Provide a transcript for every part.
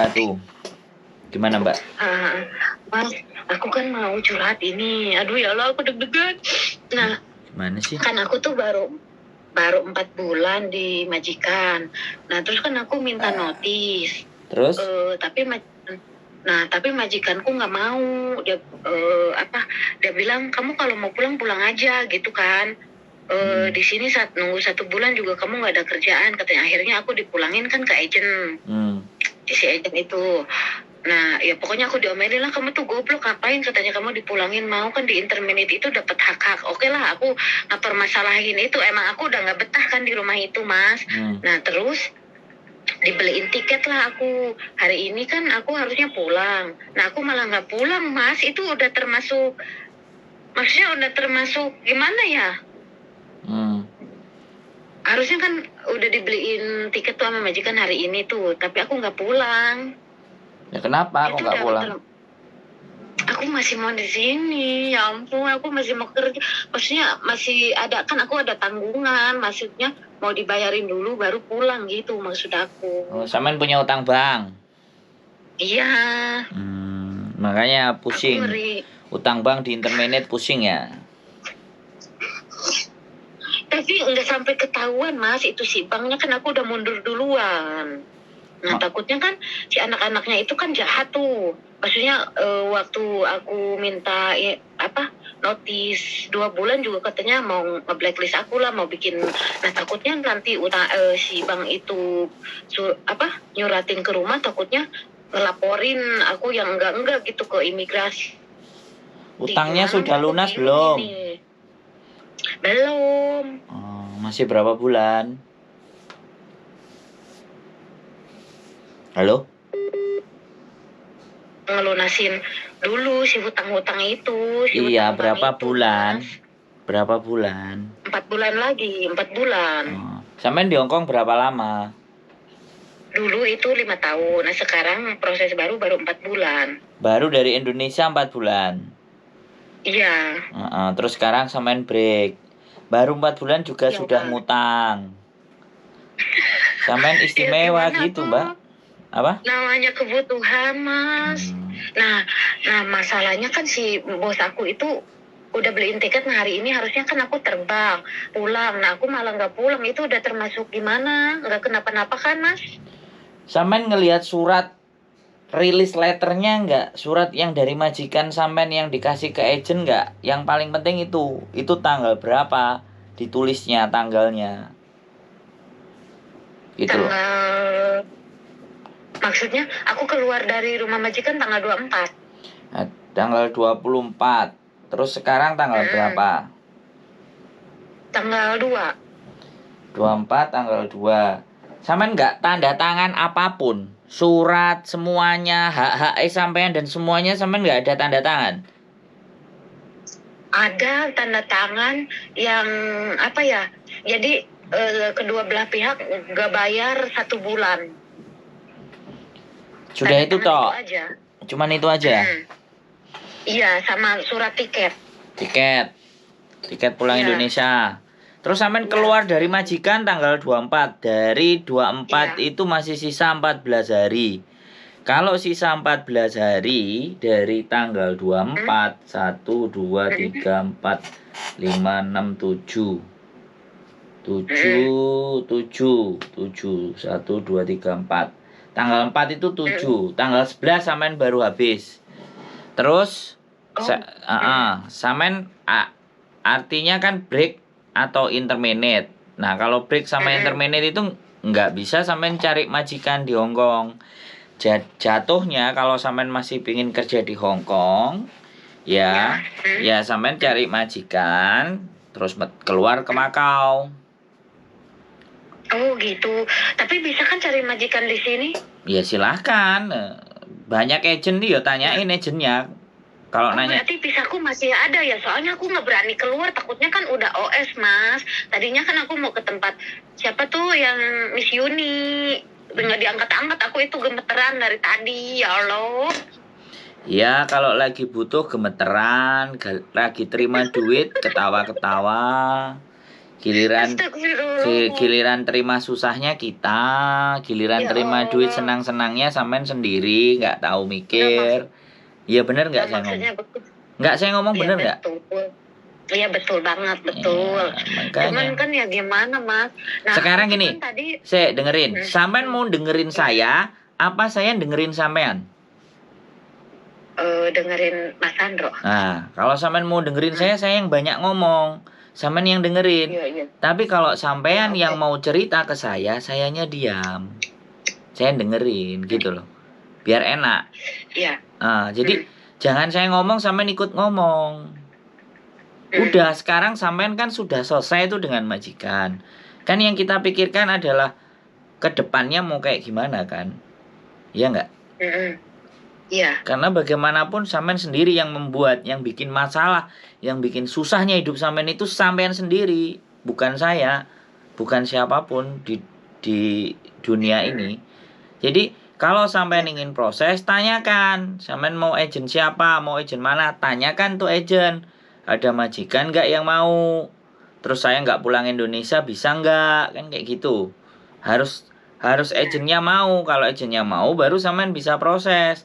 wabarakatuh. Gimana Mbak? Mas, aku kan mau curhat ini. Aduh ya Allah, aku deg-degan. Nah, Gimana sih? kan aku tuh baru 4 bulan di majikan. Nah, terus kan aku minta notis. Terus? Tapi majikanku nggak mau. Dia Dia bilang kamu kalau mau pulang pulang aja gitu kan. Di sini nunggu 1 bulan juga kamu nggak ada kerjaan katanya. Akhirnya aku dipulangin kan ke agent. Si agent itu. Nah, ya pokoknya aku diomelin lah, kamu tuh goblok, ngapain katanya kamu dipulangin, mau kan di interminate itu dapat hak-hak. Oke lah, aku nggak permasalahin itu, emang aku udah nggak betah kan di rumah itu, Mas. Nah, terus dibeliin tiket lah aku. Hari ini kan aku harusnya pulang. Nah, aku malah nggak pulang, Mas. Itu udah termasuk, maksudnya udah termasuk gimana ya? Harusnya kan udah dibeliin tiket tuh sama majikan hari ini tuh, tapi aku nggak pulang. Ya kenapa aku nggak pulang? Aku masih mau di sini, ya ampun, aku masih mau kerja. Maksudnya masih ada, kan aku ada tanggungan, maksudnya mau dibayarin dulu baru pulang gitu maksud aku. Oh, Samen punya utang bank? Iya. Makanya pusing. Utang bank di interminate pusing ya? Tapi nggak sampai ketahuan, Mas, itu si banknya kan aku udah mundur duluan. Nah, takutnya kan si anak-anaknya itu kan jahat tuh. Maksudnya waktu aku minta notis 2 bulan juga katanya mau nge-blacklist aku lah, mau bikin. Nah, takutnya nanti si bank itu nyuratin ke rumah, takutnya ngelaporin aku yang enggak gitu ke imigrasi. Utangnya sudah lunas belum? Belum. Oh, masih berapa bulan? Halo? Ngelunasin dulu si hutang-hutang itu. Iya, berapa bulan? Mas. Berapa bulan? 4 bulan lagi, 4 bulan. Oh. Sampai di Hongkong berapa lama? Dulu itu 5 tahun, nah sekarang proses baru 4 bulan. Baru dari Indonesia 4 bulan? Iya. Terus sekarang sampean break. Baru 4 bulan juga ya, sudah ngutang. Sampean istimewa ya, gitu, Mbak. Apa? Namanya kebutuhan, Mas. Nah, masalahnya kan si bos aku itu udah beliin tiket. Nah, hari ini harusnya kan aku terbang pulang. Nah, aku malah nggak pulang. Itu udah termasuk gimana? Nggak kenapa-napa kan, Mas? Sampean ngelihat surat rilis letternya nggak? Surat yang dari majikan sampean yang dikasih ke agent nggak? Yang paling penting itu tanggal berapa ditulisnya, tanggalnya. Gitu loh. Maksudnya aku keluar dari rumah majikan tanggal 24. Nah, tanggal 24. Terus sekarang tanggal berapa? Tanggal 2. 24 tanggal 2. Sampean nggak tanda tangan apapun? Surat semuanya, hak-hak sampean dan semuanya sampean nggak ada tanda tangan? Ada tanda tangan yang jadi kedua belah pihak nggak bayar 1 bulan. Sudah itu toh? Cuman itu aja? Iya, sama surat tiket. Tiket pulang Indonesia. Terus sampean keluar dari majikan tanggal 24. Dari 24 itu masih sisa 14 hari. Kalau sisa 14 hari dari tanggal 24, 1, 2, 3, 4, 5, 6, 7. 7, 1, 2, 3, 4. Tanggal 4 itu 7. Tanggal 11 sampean baru habis. Terus sampean artinya kan break atau interminate. Nah, kalau break sama interminate itu nggak bisa sampean cari majikan di Hongkong. Jatuhnya kalau sampean masih pingin kerja di Hongkong, ya sampean cari majikan terus keluar ke Makau. Oh gitu. Tapi bisa kan cari majikan di sini? Ya silahkan. Banyak agent nih, tanyain agentnya. Kalau nanya. Berarti visaku masih ada ya, soalnya aku nggak berani keluar, takutnya kan udah OS, Mas. Tadinya kan aku mau ke tempat siapa tuh yang Miss Yuni, nggak diangkat-angkat, aku itu gemeteran dari tadi, ya Allah. Ya kalau lagi butuh gemeteran, lagi terima duit ketawa-ketawa. Giliran Astagfirullah. giliran terima susahnya kita, giliran Ya terima duit Allah. senang-senangnya sampean sendiri, nggak tahu Nggak mikir. Iya bener nggak saya maksudnya ngomong? betul. Nggak saya ngomong Iya bener nggak? betul. Iya betul banget, betul. Ya, Cuman makanya. kan ya gimana Mas. Nah Sekarang aku gini, kan tadi saya dengerin. Hmm, Sampean mau dengerin ya, saya, apa saya dengerin sampean? dengerin Mas Sandro. Nah, kalau sampean mau dengerin Hmm, saya yang banyak ngomong. Sampean yang dengerin. Iya iya. Tapi kalau Ya sampean yang oke. mau cerita ke sayanya diam. Saya dengerin gitu loh. Biar enak. Iya. Jadi Hmm, jangan saya ngomong sampean ikut ngomong. hmm, Udah sekarang sampean kan sudah selesai itu dengan majikan. Kan yang kita pikirkan adalah ke depannya mau kayak gimana kan? Iya nggak? hmm, hmm. Iya. Karena bagaimanapun sampean sendiri yang membuat, yang bikin masalah, yang bikin susahnya hidup sampean itu sampean sendiri, bukan saya, bukan siapapun di dunia ini. Jadi kalau sampean Iya. ingin proses, tanyakan, sampean mau agent siapa, mau agent mana, tanyakan tuh agent. Ada majikan nggak yang mau? Terus saya nggak pulang Indonesia bisa nggak? Kan kayak gitu. Harus harus Iya. agentnya mau. Kalau agentnya mau, baru sampean bisa proses.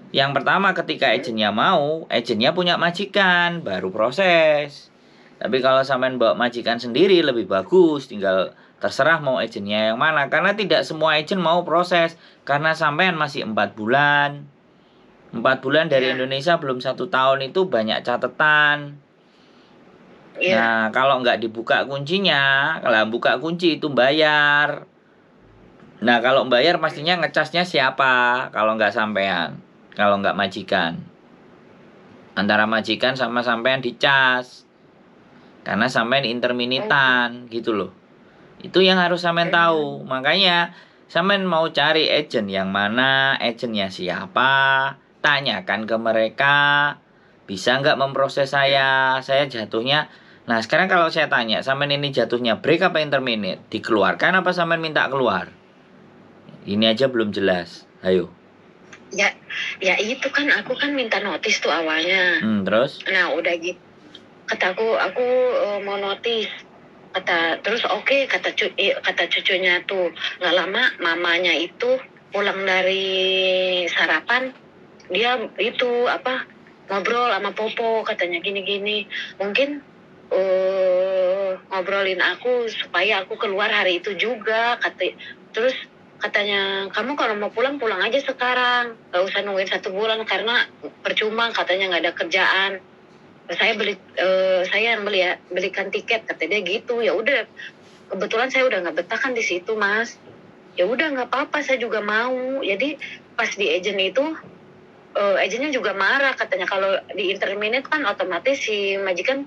Yang pertama ketika Hmm, agentnya mau, agentnya punya majikan, baru proses. Tapi kalau sampean bawa majikan sendiri lebih bagus, tinggal terserah mau agentnya yang mana. Karena tidak semua agent mau proses, karena sampean masih 4 bulan. 4 bulan dari Iya. Indonesia belum 1 tahun itu banyak catatan. Iya. Nah, kalau nggak dibuka kuncinya, kalau buka kunci itu bayar. Nah, kalau bayar pastinya ngecasnya siapa? Kalau nggak sampean, kalau nggak majikan. Antara majikan sama sampean dicas. Karena sampean Oh. interminitan gitu loh. Itu yang harus sampean tahu. Hmm. Makanya sampean mau cari agent yang mana, agentnya siapa, tanyakan ke mereka. Bisa nggak memproses saya? Saya jatuhnya. Nah sekarang kalau saya tanya, sampean ini jatuhnya break apa interminate? Dikeluarkan apa sampean minta keluar? Ini aja belum jelas. Ayo. Ya, ya itu kan aku kan minta notis tuh awalnya. Terus? Nah udah gitu, kata aku mau notis. Terus oke, kata cucunya tuh nggak lama mamanya itu pulang dari sarapan, dia itu apa ngobrol sama Popo, katanya gini-gini, mungkin ngobrolin aku supaya aku keluar hari itu juga, terus katanya kamu kalau mau pulang pulang aja sekarang, gak usah nungguin 1 bulan karena percuma, katanya nggak ada kerjaan. Saya yang belikan tiket, kata dia gitu. Ya udah, kebetulan saya udah nggak betah kan di situ Mas, ya udah nggak apa-apa, saya juga mau. Jadi pas di agent itu agentnya juga marah, katanya kalau di interminate kan otomatis si majikan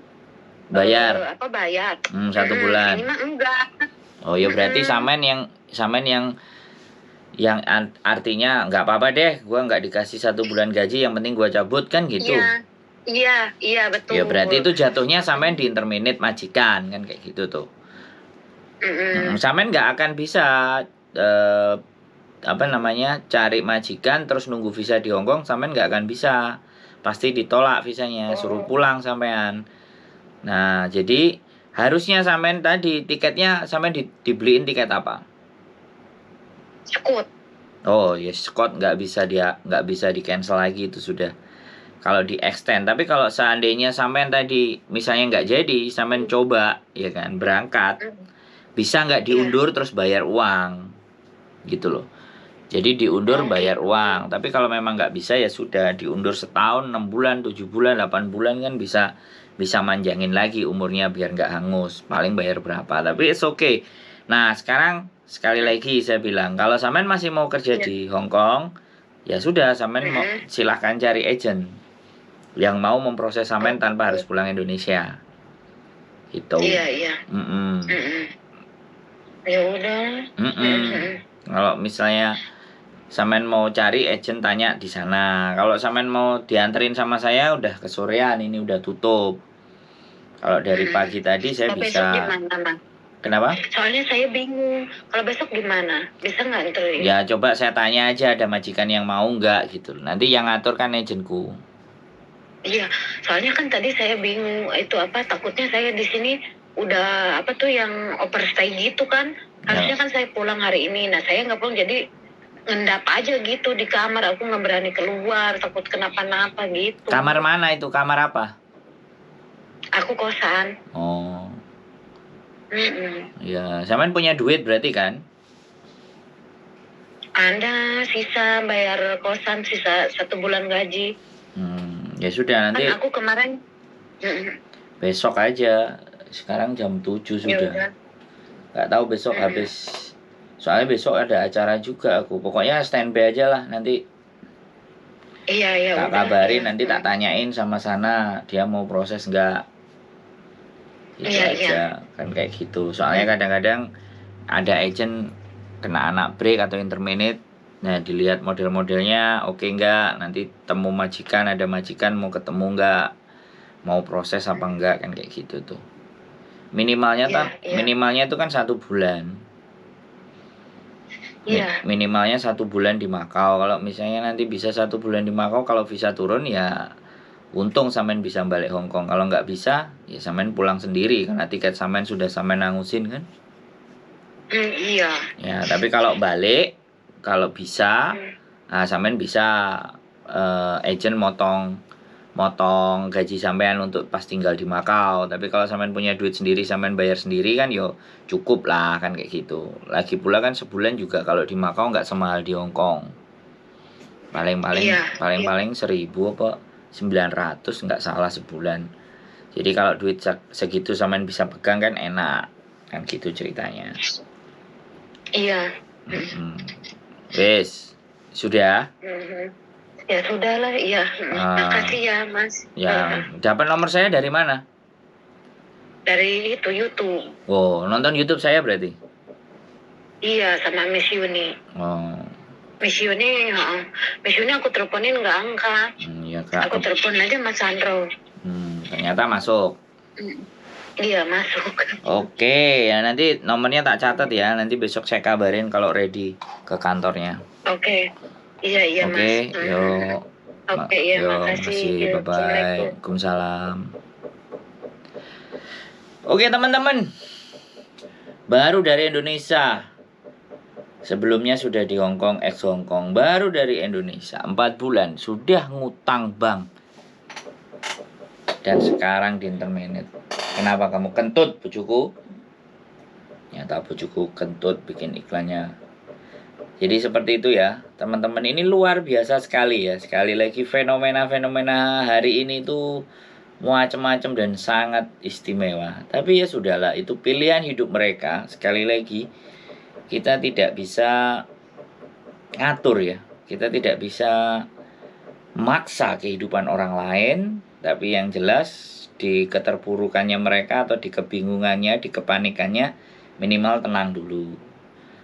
Bayar. bayar. 1 bulan. Ini mah enggak. Oh ya berarti sampean yang artinya nggak apa-apa deh, gua nggak dikasih 1 bulan gaji, yang penting gua cabut kan gitu. Iya betul. Ya berarti itu jatuhnya sampean di interminate majikan kan kayak gitu tuh. Sampean nggak akan bisa eh, apa namanya cari majikan terus nunggu visa di Hongkong, sampean nggak akan bisa, pasti ditolak visanya, suruh pulang sampean. Nah jadi harusnya sampean tadi tiketnya sampean dibeliin tiket apa? Skut. Oh ya Scott nggak bisa di cancel lagi, itu sudah kalau di extend. Tapi kalau seandainya sampean tadi misalnya nggak jadi, sampean coba ya kan berangkat, bisa nggak diundur terus bayar uang gitu loh. Jadi diundur bayar uang. Tapi kalau memang nggak bisa ya sudah diundur setahun, 6 bulan, 7 bulan, 8 bulan kan bisa manjangin lagi umurnya biar nggak hangus. Paling bayar berapa? Tapi it's okay. Nah sekarang sekali lagi saya bilang, kalau sampean masih mau kerja di Hong Kong, ya sudah sampean silahkan cari agent yang mau memproses sampean tanpa harus pulang Indonesia. Gitu. Iya. Ya udah. Kalau misalnya sampean mau cari agent, tanya di sana. Kalau sampean mau dianterin sama saya udah kesorean, ini udah tutup. Kalau dari pagi tadi saya bisa. Besok gimana, Bang? Kenapa? Soalnya saya bingung. Kalau besok gimana? Bisa nggak anterin? Ya coba saya tanya aja ada majikan yang mau nggak gitu. Nanti yang ngatur kan agentku. Iya, soalnya kan tadi saya bingung itu apa, takutnya saya di sini udah apa tuh yang overstay gitu kan. Harusnya kan saya pulang hari ini. Nah saya nggak pulang, jadi ngendap aja gitu di kamar. Aku nggak berani keluar, takut kenapa-napa gitu. Kamar mana itu? Kamar apa? Aku kosan. Oh, Mm-mm. ya, sampean punya duit berarti kan? Ada sisa bayar kosan, sisa 1 bulan gaji. Ya sudah, nanti Kan aku kemarin. Mm-mm. besok aja. Sekarang jam 7 Ya sudah. udah. Nggak tahu besok habis. Soalnya besok ada acara juga aku. Pokoknya standby aja lah. Nanti Iya ya tak udah. kabarin, Iya. nanti tak tanyain sama sana dia mau proses nggak. Itu Iya, aja kan kayak gitu. Soalnya kadang-kadang ada agent kena anak break atau interminute. Nah, dilihat model-modelnya oke nggak, nanti temu majikan, ada majikan mau ketemu nggak, mau proses apa enggak, kan kayak gitu tuh. Minimalnya Iya, iya. minimalnya itu kan 1 bulan. Iya. Minimalnya 1 bulan di Makau. Kalau misalnya nanti bisa 1 bulan di Makau, kalau visa turun ya untung sampean bisa balik Hong Kong. Kalau nggak bisa ya sampean pulang sendiri karena tiket sampean sudah sampean nangusin kan. Iya. Ya, tapi kalau balik, kalau bisa, sampean bisa agent motong gaji sampean untuk pas tinggal di Makau. Tapi kalau sampean punya duit sendiri, sampean bayar sendiri kan yo cukup lah kan kayak gitu. Lagi pula kan sebulan juga kalau di Makau nggak semahal di Hong Kong. Paling-paling 1.000 apa 900 nggak salah sebulan. Jadi kalau duit segitu sampean bisa pegang kan enak. Kan gitu ceritanya. Iya. Wes, sudah? Ya sudah lah, iya. Makasih ya, Mas. Ya, dapat nomor saya dari mana? Dari itu YouTube. Oh, nonton YouTube saya berarti? Iya, sama Miss Yuni. Oh. Miss Yuni aku teleponin nggak angkat. Iya, Kak. Aku telepon aja Mas Sandro. Ternyata masuk. Iya, masuk. Oke, ya nanti nomornya tak catat ya. Nanti besok saya kabarin kalau ready ke kantornya. Oke. Iya, Mas. Oke, yuk. Oke, iya, makasih. Bye-bye. Waalaikumsalam. Oke, teman-teman. Baru dari Indonesia. Sebelumnya sudah di Hong Kong, ex Hong Kong. Baru dari Indonesia, 4 bulan. Sudah ngutang bank. Dan sekarang di interminate. Kenapa kamu kentut, bujuku? Nyata bujuku kentut bikin iklannya. Jadi seperti itu ya, teman-teman. Ini luar biasa sekali ya. Sekali lagi fenomena-fenomena hari ini tuh macam-macam dan sangat istimewa. Tapi ya sudahlah, itu pilihan hidup mereka. Sekali lagi, kita tidak bisa ngatur ya. Kita tidak bisa maksa kehidupan orang lain. Tapi yang jelas di keterpurukannya mereka atau di kebingungannya, di kepanikannya, minimal tenang dulu.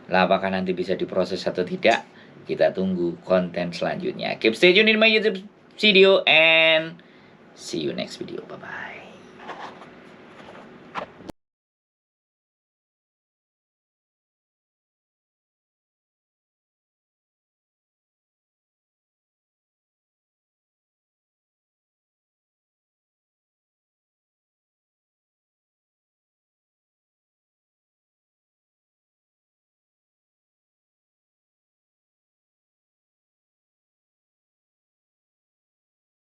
Lah apakah nanti bisa diproses atau tidak? Kita tunggu konten selanjutnya. Keep stay tune in my YouTube video and see you next video. Bye bye.